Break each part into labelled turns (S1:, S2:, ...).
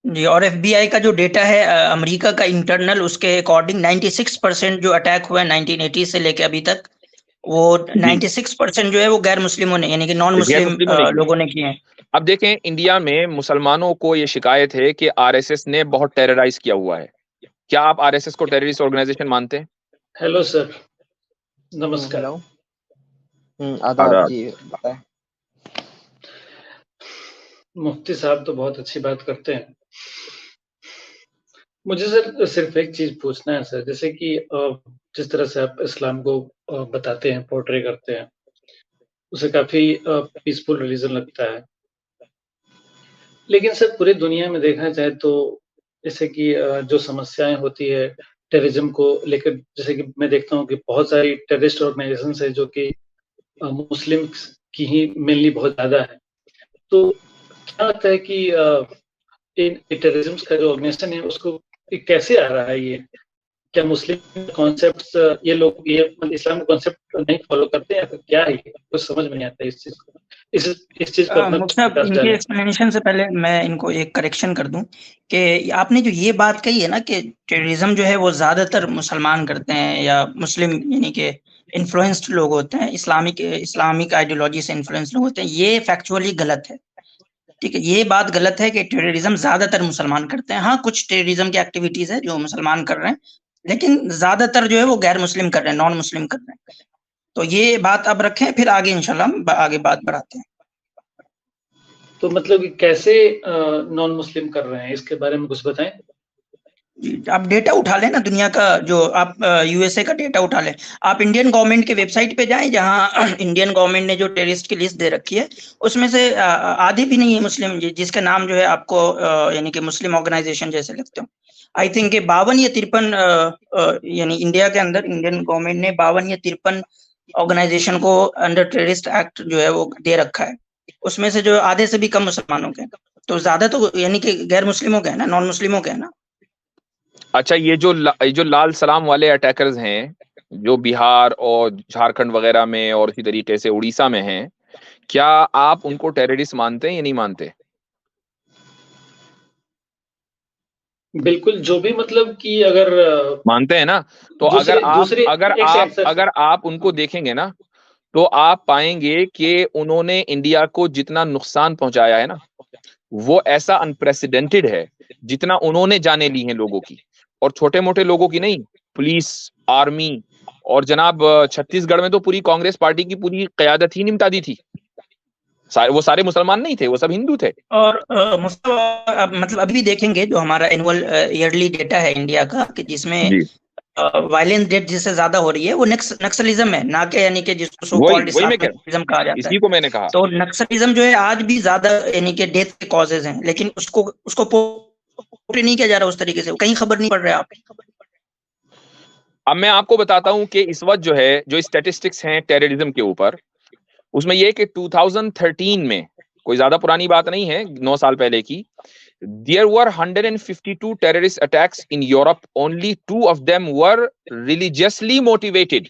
S1: जी, और एफबीआई का जो डेटा है अमेरिका का इंटरनल, उसके अकॉर्डिंग 96% जो अटैक हुआ है 1980 से लेके अभी तक, वो
S2: जी,
S1: 96% जो है वो गैर मुस्लिमों ने, यानी कि नॉन
S2: गैर
S1: मुस्लिम
S2: मुस्लिमों ने किए।
S1: लोगों ने किए हैं।
S2: अब देखें, इंडिया में मुसलमानों को ये शिकायत है कि आरएसएस ने बहुत टेरराइज किया हुआ है। क्या आप आरएसएस को टेररिस्ट ऑर्गेनाइजेशन मानते हैं?
S3: हेलो सर, नमस्कार।
S4: हेलो। आदाब
S2: आदाब।
S4: जी, बताएं।
S3: मुफ्ती साहब तो बहुत अच्छी बात करते हैं। मुझे सर सिर्फ एक चीज़ पूछना है सर, जैसे कि जिस तरह से आप इस्लाम को बताते हैं, पोर्ट्रे करते हैं, उसे काफ़ी पीसफुल रिलीजन लगता है। लेकिन सर पूरी दुनिया में देखा जाए तो जैसे कि जो समस्याएँ होती है टेररिज़्म को लेकर, जैसे कि मैं देखता हूँ कि बहुत सारी टेररिस्ट ऑर्गनाइज़ेशंस है जो कि मुस्लिम्स की ही मेनली बहुत ज़्यादा है। तो क्या लगता है कि इन टेररिज़्म्स का जो ऑर्गेनाइज़ेशन है उसको ये कैसे आ रहा है ये? क्या मुस्लिम कॉन्सेप्ट्स ये लोग ये मतलब इस्लाम का कॉन्सेप्ट नहीं फॉलो करते हैं या फिर क्या है ये? कुछ समझ में नहीं आता है इस चीज़ को। इस चीज़ पे अपना
S1: मुफ्ती साहब,
S3: प्रकाश
S1: इनके
S3: डालें।
S1: एक्सप्लेनेशन से पहले मैं इनको एक करेक्शन कर दूं कि आपने जो ये बात कही है ना कि टेररिज्म जो है वो ज्यादातर मुसलमान करते हैं या मुस्लिम, यानी कि इन्फ्लुएंस्ड लोग होते हैं, इस्लामिक आइडियोलॉजी से इन्फ्लुएंस लोग होते हैं, ये फैक्चुअली गलत है। ठीक है, ये बात गलत है कि टेररिज्म ज्यादातर मुसलमान करते हैं। हाँ, कुछ टेररिज्म की एक्टिविटीज है जो मुसलमान कर रहे हैं, लेकिन ज्यादातर जो है वो गैर मुस्लिम कर रहे हैं, नॉन मुस्लिम कर रहे हैं। तो ये बात अब रखें, फिर आगे इंशाल्लाह हम आगे बात बढ़ाते हैं।
S3: तो मतलब कि कैसे नॉन मुस्लिम कर रहे हैं, इसके बारे में कुछ बताएँ?
S1: आप डेटा उठा लें ना दुनिया का, जो आप यूएसए का डेटा उठा लें। आप इंडियन गवर्नमेंट के वेबसाइट पे जाएं, जहां इंडियन गवर्नमेंट ने जो टेररिस्ट की लिस्ट दे रखी है, उसमें से आधे भी नहीं है मुस्लिम, जिसका नाम जो है आपको यानी कि मुस्लिम ऑर्गेनाइजेशन जैसे लगते हो। आई थिंक 52 या 53, यानी इंडिया के अंदर इंडियन गवर्नमेंट ने 52 या 53 ऑर्गेनाइजेशन को अंडर टेररिस्ट एक्ट जो है वो दे रखा है। उसमें से जो आधे से भी कम मुसलमानों के हैं। तो ज्यादा तो यानी कि गैर मुस्लिमों के है ना, नॉन मुस्लिमों के है ना।
S2: अच्छा, ये जो लाल सलाम वाले अटैकर्स हैं, जो बिहार और झारखंड वगैरह में और इसी तरीके से उड़ीसा में हैं, क्या आप उनको टेररिस्ट मानते हैं या नहीं मानते?
S3: बिल्कुल, जो भी मतलब कि अगर
S2: मानते हैं ना? तो अगर
S3: दूसरे
S2: आप
S3: दूसरे
S2: अगर
S3: एक
S2: आप
S3: सेकंड सर।
S2: अगर आप उनको देखेंगे ना, तो आप पाएंगे कि उन्होंने इंडिया को जितना नुकसान पहुंचाया है ना, वो ऐसा अनप्रेसिडेंटेड है, जितना उन्होंने जाने ली हैं लोगों की, और छोटे मोटे लोगों की नहीं, पुलिस, आर्मी। और जनाब छत्तीसगढ़ में तो पूरी कांग्रेस पार्टी की पूरी कयादत ही निमटा दी थी। वो सारे मुसलमान नहीं थे, वो सब हिंदू थे।
S1: और मतलब अभी भी देखेंगे जो हमारा एनुअल ईयरली डेटा है इंडिया का, कि जिसमें
S2: जी,
S1: वायलेंस डेथ जिससे ज्यादा हो रही है वो नक्सलिज्म है, ना कि यानी कि जिसको सो
S2: वही
S1: कॉल्ड
S2: वही मैं कह रहा
S1: इस्लामिज्म कहा
S2: हूं,
S1: जाता है।
S2: इसी को मैंने कहा।
S1: तो नक्सलिज्म जो है आज भी ज्यादा, यानी कि डेथ के कॉजेज हैं, लेकिन उसको उसको पोर्ट्रे नहीं किया जा रहा उस तरीके से, कहीं खबर नहीं पड़ रहा है आप।
S2: अब मैं आपको बताता हूं कि इस वक्त जो है, जो स्टैटिस्टिक्स हैं टेररिज्म के ऊपर, उसमें यह कि 2013 में, कोई ज्यादा पुरानी बात नहीं है, 9 साल पहले की, there were 152 terrorist attacks in Europe. Only 2 of them were religiously motivated.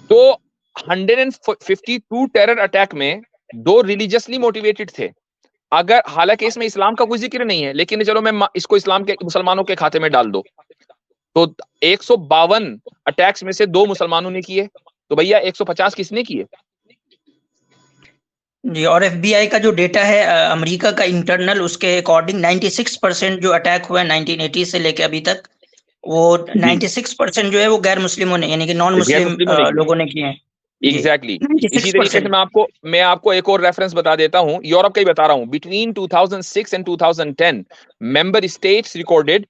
S2: तो 152 टेरर अटैक में 2 रिलीजियसली मोटिवेटेड थे। अगर, हालांकि इसमें इस्लाम का कोई जिक्र नहीं है, लेकिन चलो मैं इसको इस्लाम के, मुसलमानों के खाते में डाल दो, तो 152 अटैक्स में से 2 मुसलमानों ने किए, तो भैया 150 किसने किए?
S1: जी, और एफबीआई का जो डेटा है अमेरिका का इंटरनल, उसके अकॉर्डिंग 96% जो अटैक हुआ है 1980 से लेके अभी तक, वो
S2: जी,
S1: 96% जो है वो गैर मुस्लिमों ने, यानी कि नॉन
S2: गैर
S1: मुस्लिम
S2: मुस्लिमों ने किए।
S1: लोगों ने किए हैं। जी,
S2: एग्जैक्टली इसी तरीके से
S1: 96%।
S2: मैं आपको एक और रेफरेंस बता देता हूं, यूरोप का ही बता रहा हूं। Between 2006 and 2010, member states recorded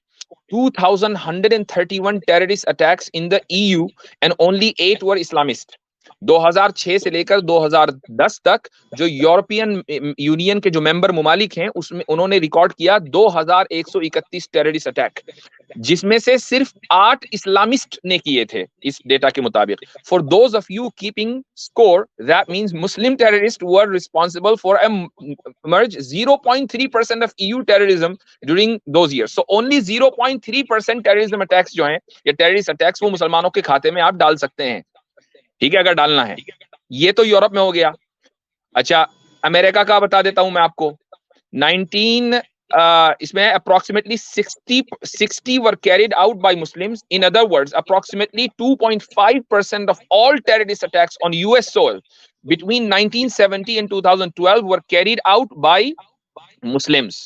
S2: 2131 terrorist attacks in the EU, and only 8 were Islamist. 2006 से लेकर 2010 तक जो यूरोपियन यूनियन के जो मेंबर मुमालिक हैं, उसमें उन्होंने रिकॉर्ड किया 2131 टेररिस्ट अटैक, जिसमें से सिर्फ 8 इस्लामिस्ट ने किए थे इस डेटा के मुताबिक। For those of you keeping score, that means Muslim terrorist were responsible for a merge 0.3% of EU terrorism during those years. So only 0.3% terrorism attacks जो हैं, या टेररिस्ट अटैक्स, वो मुसलमानों के खाते में आप डाल सकते हैं। ठीक है, अगर डालना है। ये तो यूरोप में हो गया। अच्छा, अमेरिका का बता देता हूं मैं आपको। इसमें approximately 60 were carried out by Muslims. In other words, approximately 2.5% of all terrorist attacks on US soil between 1970 and 2012 were carried out by Muslims.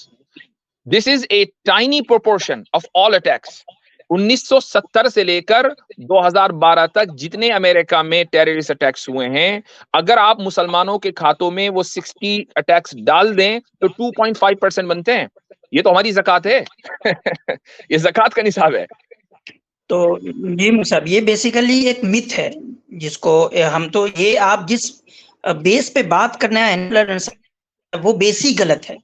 S2: This is a tiny proportion of all attacks. 1970 से लेकर 2012 तक जितने America में terrorist attacks हुए हैं, अगर आप मुसलमानों के खातों में वो 60 अटैक्स डाल दें तो 2.5% बनते हैं। ये तो हमारी ज़कात है। ये ज़कात का निसाब है।
S1: तो जी साहब, ये बेसिकली एक मिथ है जिसको हम तो ये आप जिस बेस पे बात करना है वो बेस ही गलत है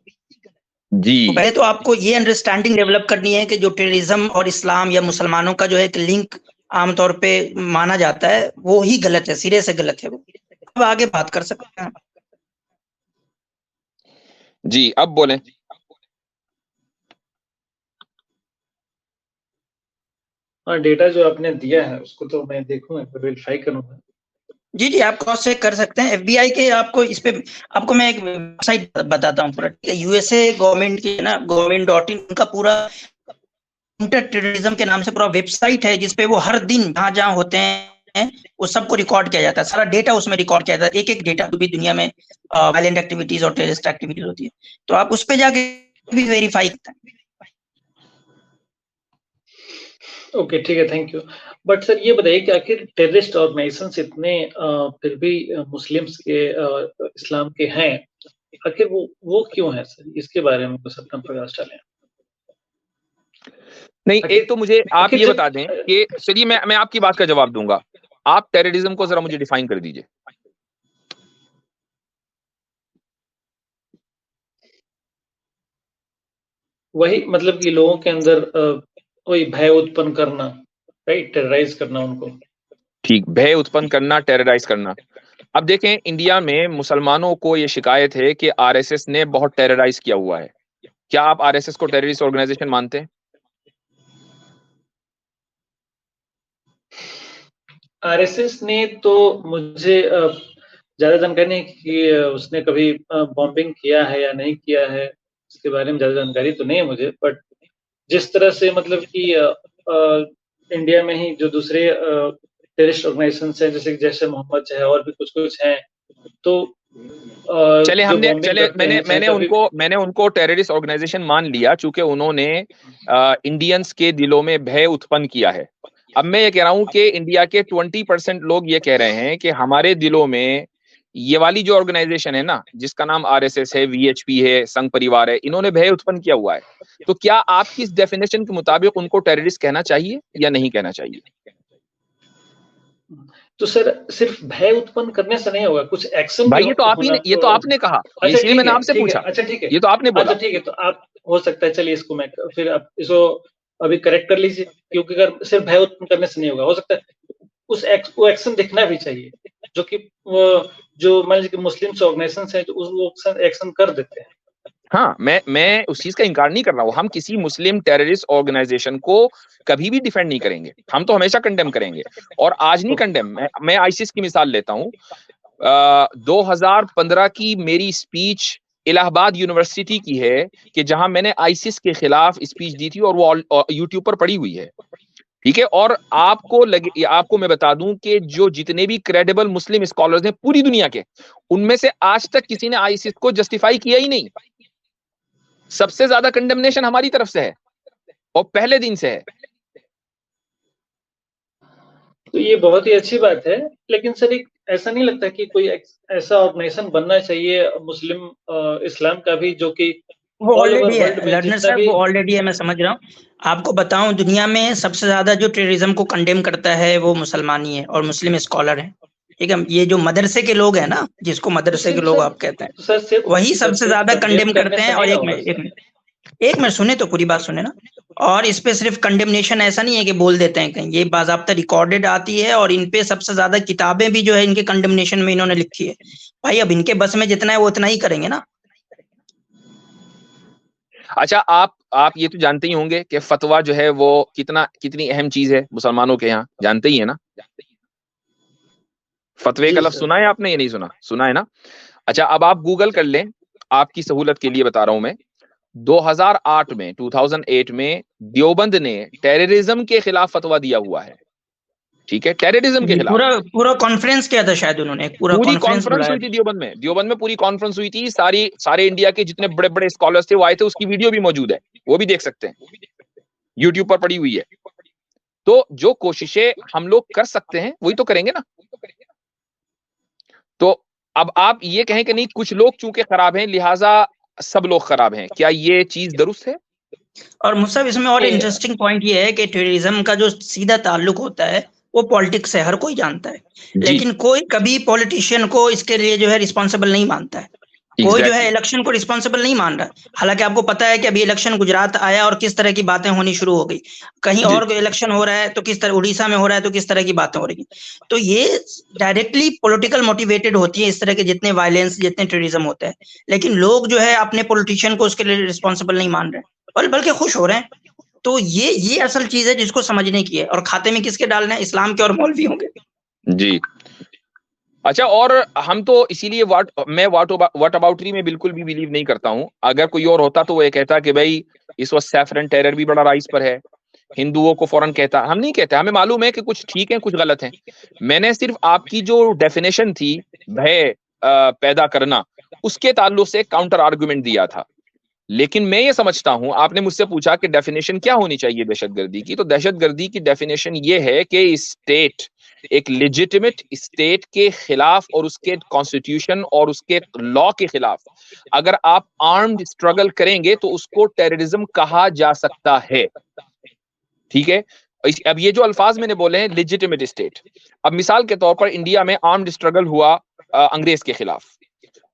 S2: जी।
S1: तो पहले तो आपको ये अंडरस्टैंडिंग डेवलप करनी है कि जो टेररिज्म और इस्लाम या मुसलमानों का जो है एक लिंक आमतौर पे माना जाता है वो ही गलत है, सिरे से गलत है वो। अब आगे बात कर सकते हैं।
S2: जी, अब बोलें।
S3: हाँ, डेटा जो आपने दिया है उसको तो मैं देखूंगा, वेरीफाई करूंगा।
S1: जी जी, आप क्रॉस चेक कर सकते हैं। FBI के आपको इस पे आपको मैं एक वेबसाइट बताता हूँ पूरा, ठीक है। USA गवर्नमेंट की ना, government.in उनका पूरा काउंटर टेररिज्म के नाम से पूरा वेबसाइट है जिसपे वो हर दिन जहाँ जहाँ होते हैं वो सबको रिकॉर्ड किया जाता है, सारा डेटा उसमें रिकॉर्ड किया जाता है, एक एक डेटा जो भी दुनिया में वायलेंट एक्टिविटीज और टेररिस्ट एक्टिविटीज होती है, तो आप उस पे जाके भी वेरीफाई करते हैं।
S3: ओके, ठीक है, थैंक यू। बट सर ये बताइए कि आखिर टेररिस्ट ऑर्गेनाइजेशंस इतने फिर भी मुस्लिम्स के इस्लाम के हैं, आखिर वो क्यों है सर? इसके बारे में कुछ अपना प्रकाश डालें।
S2: नहीं, एक तो मुझे आप ये
S3: जब-
S2: बता दें कि चलिए मैं आपकी बात का जवाब दूंगा। आप टेररिज्म को जरा मुझे डिफाइन कर दीजिए।
S3: वही मतलब कि लोगों के अंदर कोई भय उत्पन्न करना, राइट, टेरराइज करना उनको।
S2: ठीक, भय उत्पन्न करना, टेरराइज करना। अब देखें, इंडिया में मुसलमानों को ये शिकायत है कि आरएसएस ने बहुत टेरराइज किया हुआ है। क्या आप आरएसएस को टेररिस्ट ऑर्गेनाइजेशन मानते हैं?
S3: आरएसएस ने तो मुझे ज्यादा जानकारी नहीं कि उसने कभी बॉम्बिंग किया है या नहीं किया है, इसके बारे में ज्यादा जानकारी तो नहीं है मुझे। बट जिस तरह से मतलब कि इंडिया में ही जो दूसरे टेररिस्ट ऑर्गेनाइजेशन है, जैसे जैसे मोहम्मद है और भी कुछ कुछ हैं, तो
S2: चले मैंने उनको टेररिस्ट ऑर्गेनाइजेशन मान लिया चूंकि उन्होंने इंडियंस के दिलों में भय उत्पन्न किया है। अब मैं ये कह रहा हूं कि इंडिया के 20% लोग ये कह रहे हैं कि हमारे दिलों में ये वाली जो ऑर्गेनाइजेशन है ना, जिसका नाम आरएसएस है, वीएचपी है, संघ परिवार है, इन्होंने भय उत्पन्न किया हुआ है। तो क्या आपकी इस डेफिनेशन के मुताबिक उनको टेररिस्ट कहना चाहिए या नहीं कहना चाहिए?
S3: तो सर सिर्फ भय उत्पन्न करने से नहीं होगा, कुछ एक्शन
S2: भाई ये तो आपने कहा, इसलिए मैंने आपसे पूछा।
S3: अच्छा ठीक है,
S2: ये तो आपने बोला।
S3: अच्छा ठीक है, तो आप हो सकता है, चलिए इसको मैं फिर आप इसको अभी करेक्ट कर लीजिए, क्योंकि अगर सिर्फ भय उत्पन्न करने से नहीं होगा, हो सकता है वो एक्शन दिखना भी चाहिए, जो कि जो मान लीजिए मुस्लिम ऑर्गेनाइजेशन है जो वो एक्शन कर देते हैं।
S2: हाँ, मैं उस चीज का इनकार नहीं कर रहा हूँ। हम किसी मुस्लिम टेररिस्ट ऑर्गेनाइजेशन को कभी भी डिफेंड नहीं करेंगे, हम तो हमेशा कंडेम करेंगे। और आज नहीं कंडेम, मैं आईसिस की मिसाल लेता हूँ। 2015 की मेरी स्पीच इलाहाबाद यूनिवर्सिटी की है कि जहां मैंने आईसिस के खिलाफ स्पीच दी थी, और वो यूट्यूब पर पड़ी हुई है, ठीक है। और आपको मैं बता दूं कि जो जितने भी क्रेडिबल मुस्लिम स्कॉलर्स हैं पूरी दुनिया के, उनमें से आज तक किसी ने आईसिस को जस्टिफाई किया ही नहीं। सबसे ज्यादा कंडेमनेशन हमारी तरफ से है और पहले दिन से है।
S3: तो ये बहुत ही अच्छी बात है, लेकिन सर एक ऐसा नहीं लगता कि कोई ऐसा ऑर्गेनाइजेशन बनना चाहिए मुस्लिम इस्लाम का भी, जो कि
S1: वो ऑलरेडी है लर्नर साहब, वो ऑलरेडी है, मैं समझ रहा हूँ। आपको बताऊं, दुनिया में सबसे ज्यादा जो टेररिज्म को कंडेम करता है वो मुसलमान ही है और मुस्लिम स्कॉलर है, ठीक है। ये जो मदरसे के लोग हैं ना, जिसको मदरसे के लोग आप कहते हैं, वही सबसे ज्यादा कंडेम करते हैं। और एक मिनट सुने तो, पूरी बात सुने ना। और इस पे सिर्फ कंडेमनेशन ऐसा नहीं है कि बोल देते हैं कहीं, ये बाज़ाब्ता रिकॉर्डेड आती है, और इन पे सबसे ज्यादा किताबें भी जो है इनके कंडेमनेशन में इन्होंने लिखी है। भाई अब इनके बस में जितना है वो उतना ही करेंगे ना।
S2: अच्छा, आप ये तो जानते ही होंगे कि फतवा जो है वो कितनी अहम चीज है मुसलमानों के यहाँ, जानते ही है ना। फतवे का लफ्ज सुना है आपने? ये नहीं सुना, सुना है ना। अच्छा, अब आप गूगल कर लें, आपकी सहूलत के लिए बता रहा हूं मैं। 2008 में देवबंद ने टेररिज्म के खिलाफ फतवा दिया हुआ है, ठीक है, टेररिज्म के खिलाफ।
S1: पूरा कॉन्फ्रेंस किया था शायद उन्होंने, पूरी कॉन्फ्रेंस
S2: हुई थी देवबंद में पूरी कॉन्फ्रेंस हुई थी, सारे इंडिया के जितने बड़े बड़े स्कॉलर्स थे वो आए थे, उसकी वीडियो भी मौजूद है, वो भी देख सकते हैं, यूट्यूब पर पड़ी हुई है। तो जो कोशिशें हम लोग कर सकते हैं वही तो करेंगे ना। तो अब आप ये कहें कि नहीं कुछ लोग चूंकि खराब हैं लिहाजा सब लोग खराब हैं, क्या ये चीज दुरुस्त है?
S1: और मुझसे इसमें और इंटरेस्टिंग पॉइंट ये है कि टेररिज्म का जो सीधा ताल्लुक होता है वो पॉलिटिक्स से, हर कोई जानता है, लेकिन कोई कभी पॉलिटिशियन को इसके लिए जो है रिस्पॉन्सिबल नहीं मानता है। कोई जो है इलेक्शन को रिस्पॉन्सिबल नहीं मान रहा। हालांकि आपको पता है कि अभी इलेक्शन गुजरात आया और किस तरह की बातें होनी शुरू हो गई, कहीं और इलेक्शन हो रहा है तो किस तरह, उड़ीसा में हो रहा है तो किस तरह की बातें हो रही। तो ये डायरेक्टली पॉलिटिकल मोटिवेटेड होती है इस तरह के जितने वायलेंस, जितने टेररिज्म होते हैं, लेकिन लोग जो है अपने पॉलिटिशियन को उसके लिए रिस्पॉन्सिबल नहीं मान रहे और बल्कि खुश हो रहे हैं। तो ये असल चीज है जिसको समझने की है। और खाते में किसके डालना है? इस्लाम के और मौलवियों के। जी
S2: अच्छा, और हम तो इसीलिए मैं व्हाट अबाउटरी में बिल्कुल भी बिलीव नहीं करता हूं। अगर कोई और होता तो वो ये कहता कि भाई इस वक्त सैफरन टेरर भी बड़ा राइज पर है, हिंदुओं को फौरन कहता। हम नहीं कहते, हमें मालूम है कि कुछ ठीक है कुछ गलत है। मैंने सिर्फ आपकी जो डेफिनेशन थी भय पैदा करना, उसके ताल्लुक से काउंटर आर्गुमेंट दिया था। लेकिन मैं ये समझता हूं, आपने मुझसे पूछा कि डेफिनेशन क्या होनी चाहिए दहशतगर्दी की, तो दहशतगर्दी की डेफिनेशन ये है कि स्टेट, एक लेजिटिमेट स्टेट के खिलाफ और उसके कॉन्स्टिट्यूशन और उसके लॉ के खिलाफ अगर आप आर्म्ड स्ट्रगल करेंगे तो उसको टेररिज्म कहा जा सकता है, ठीक है। अब ये जो अल्फाज मैंने बोले हैं लेजिटिमेट स्टेट, अब मिसाल के तौर पर इंडिया में आर्म्ड स्ट्रगल हुआ अंग्रेज के खिलाफ,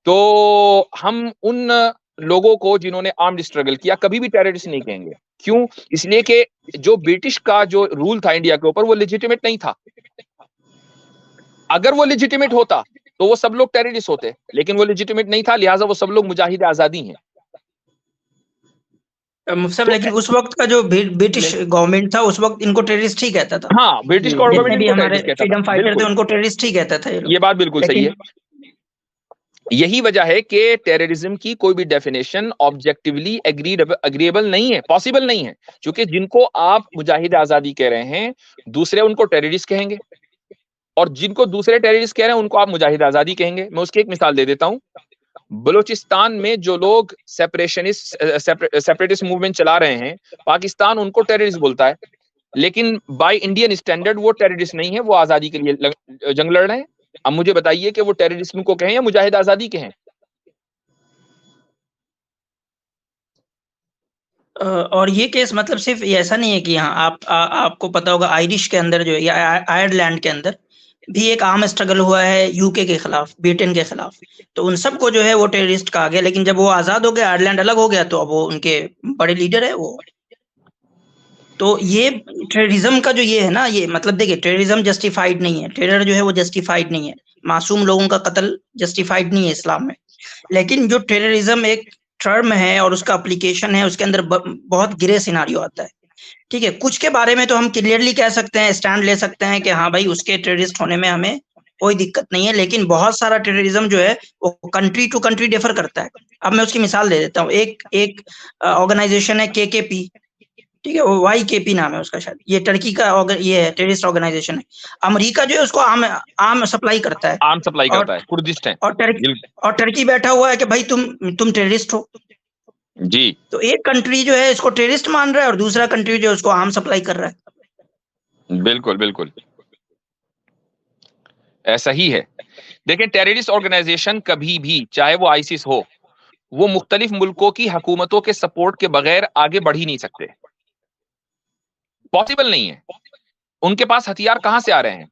S2: तो हम उन लोगों को जिन्होंने आर्म्ड स्ट्रगल किया कभी भी टेररिस्ट नहीं कहेंगे। क्यों? इसलिए कि जो ब्रिटिश का जो रूल था इंडिया के ऊपर वो लेजिटिमेट नहीं था। अगर वो लेजिटिमेट होता तो वो सब लोग टेररिस्ट होते, लेकिन वो लेजिटिमेट नहीं था, लिहाजा वो सब लोग मुजाहिद आजादी हैं।
S1: मुफ्सर, लेकिन उस वक्त का जो ब्रिटिश गवर्नमेंट था उस वक्त इनको टेररिस्ट ही कहता था।
S2: हाँ, ब्रिटिश गवर्नमेंट
S1: भी हमारे फ्रीडम फाइटर थे उनको टेररिस्ट ही कहता था।
S2: ये बात बिल्कुल सही है। यही वजह है कि टेररिज्म की कोई भी डेफिनेशन ऑब्जेक्टिवली एग्रीएबल नहीं है, पॉसिबल नहीं है, क्योंकि जिनको आप मुजाहिद आजादी कह रहे हैं दूसरे उनको टेररिस्ट कहेंगे, और जिनको दूसरे टेररिस्ट कह रहे हैं उनको आप मुजाहिद आजादी कहेंगे। मैं उसकी एक मिसाल दे देता हूं। बलूचिस्तान में जो लोग सेपरेटिस्ट मूवमेंट चला रहे हैं, पाकिस्तान उनको टेररिस्ट बोलता है, लेकिन बाय इंडियन स्टैंडर्ड वो टेररिस्ट नहीं है, वो आजादी के लिए जंग लड़ रहे हैं। अब मुझे बताइए कि वो टेररिज्म को कहें या मुजाहिद आजादी कहें?
S1: और ये केस मतलब सिर्फ ऐसा नहीं है कि यहाँ आपको पता होगा आयरिश के अंदर जो है या आयरलैंड के अंदर भी एक आर्म स्ट्रगल हुआ है यूके के खिलाफ, ब्रिटेन के खिलाफ, तो उन सबको जो है वो टेररिस्ट कहा गया। लेकिन जब वो आजाद हो गया, आयरलैंड अलग हो गया, तो अब वो उनके बड़े लीडर है वो। तो ये टेररिज्म का जो ये है ना, ये मतलब देखिए टेररिज्म जस्टिफाइड नहीं है, टेरर जो है वो जस्टिफाइड नहीं है, मासूम लोगों का कत्ल जस्टिफाइड नहीं है इस्लाम में। लेकिन जो टेररिज्म एक टर्म है और उसका एप्लीकेशन है, उसके अंदर बहुत गिरे सिनारियो आता है, ठीक है। कुछ के बारे में तो हम क्लियरली कह सकते हैं, स्टैंड ले सकते हैं कि हाँ भाई उसके टेररिस्ट होने में हमें कोई दिक्कत नहीं है, लेकिन बहुत सारा टेररिज्म जो है वो कंट्री टू कंट्री डिफर करता है। अब मैं उसकी मिसाल दे देता हूँ। एक ऑर्गेनाइजेशन है KKP, ठीक है, वो YKP नाम है उसका शायद, ये टर्की का ये है टेररिस्ट ऑर्गेनाइजेशन है। अमेरिका जो है उसको आर्म सप्लाई करता है,
S2: आर्म सप्लाई करता है, कुर्दिश है,
S1: और टर्की बैठा हुआ है कि भाई तुम टेररिस्ट हो
S2: जी।
S1: तो एक कंट्री जो है इसको टेररिस्ट मान रहा है और दूसरा कंट्री जो है उसको आर्म सप्लाई कर रहा है।
S2: बिल्कुल बिल्कुल ऐसा ही है। देखिए टेररिस्ट ऑर्गेनाइजेशन कभी भी, चाहे वो आईसिस हो, वो मुख्तलिफ मुल्कों की हुकूमतों के सपोर्ट के बगैर आगे बढ़ ही नहीं सकते, पॉसिबल नहीं है। उनके पास हथियार कहां से आ रहे हैं?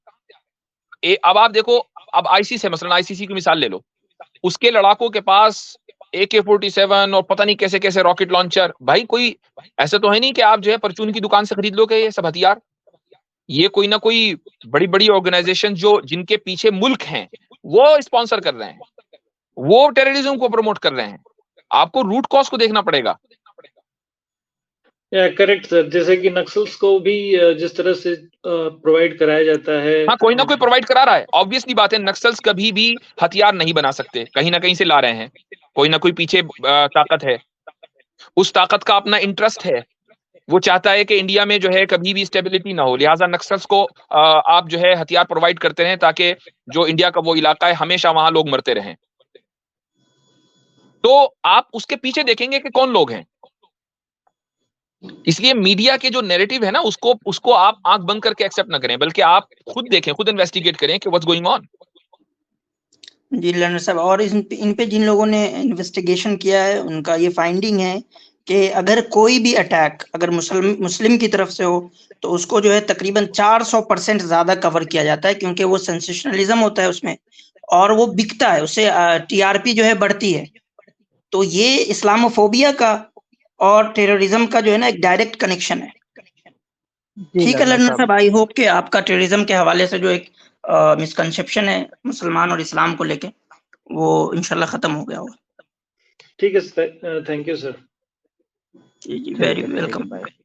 S2: अब आप देखो, अब आईसीस है, मसलन आईसीसी की मिसाल ले लो, उसके लड़ाकों के पास AK-47 और पता नहीं कैसे कैसे रॉकेट लॉन्चर। भाई कोई ऐसा तो है नहीं कि आप जो है परचून की दुकान से खरीद लोगे ये सब हथियार। ये कोई ना कोई बड़ी बड़ी ऑर्गेनाइजेशन जो जिनके पीछे मुल्क हैं वो स्पॉन्सर कर रहे हैं, वो टेररिज्म को प्रमोट कर रहे हैं। आपको रूट कॉज को देखना पड़ेगा।
S3: करेक्ट सर, जैसे कि नक्सल्स को भी जिस तरह से प्रोवाइड कराया जाता है,
S2: हाँ, कोई ना कोई प्रोवाइड करा रहा है। ऑब्वियसली बात है, नक्सल्स कभी भी हथियार नहीं बना सकते, कहीं ना कहीं से ला रहे हैं, कोई ना कोई पीछे ताकत है। उस ताकत का अपना इंटरेस्ट है, वो चाहता है कि इंडिया में जो है कभी भी स्टेबिलिटी ना हो, लिहाजा नक्सल्स को आप जो है हथियार प्रोवाइड करते रहें ताकि जो इंडिया का वो इलाका है हमेशा वहां लोग मरते रहें। तो आप उसके पीछे देखेंगे कि कौन लोग हैं। इसलिए मीडिया के जो नैरेटिव है ना, उसको आप आंख बंद करके एक्सेप्ट ना करें, बल्कि आप खुद देखें, खुद इन्वेस्टिगेट करें कि व्हाट्स गोइंग ऑन।
S1: जी लर्नर साहब, और इन पे जिन लोगों ने इन्वेस्टिगेशन किया है उनका ये फाइंडिंग है कि अगर कोई भी अटैक अगर मुस्लिम की तरफ से हो तो उसको जो है तकरीबन 400% ज्यादा कवर किया जाता है, क्योंकि वो सेंसेशनलिज्म होता है उसमें और वो बिकता है, उससे टीआरपी जो है बढ़ती है। तो ये इस्लामोफोबिया का और टेररिज्म का जो है ना एक डायरेक्ट कनेक्शन है। ठीक है लर्नर साहब, आई होप कि आपका टेररिज्म के हवाले से जो एक मिसकंसेप्शन है मुसलमान और इस्लाम को लेके वो इंशाल्लाह खत्म हो गया होगा।
S3: ठीक है, थैंक यू सर।
S1: जी वेरी वेलकम।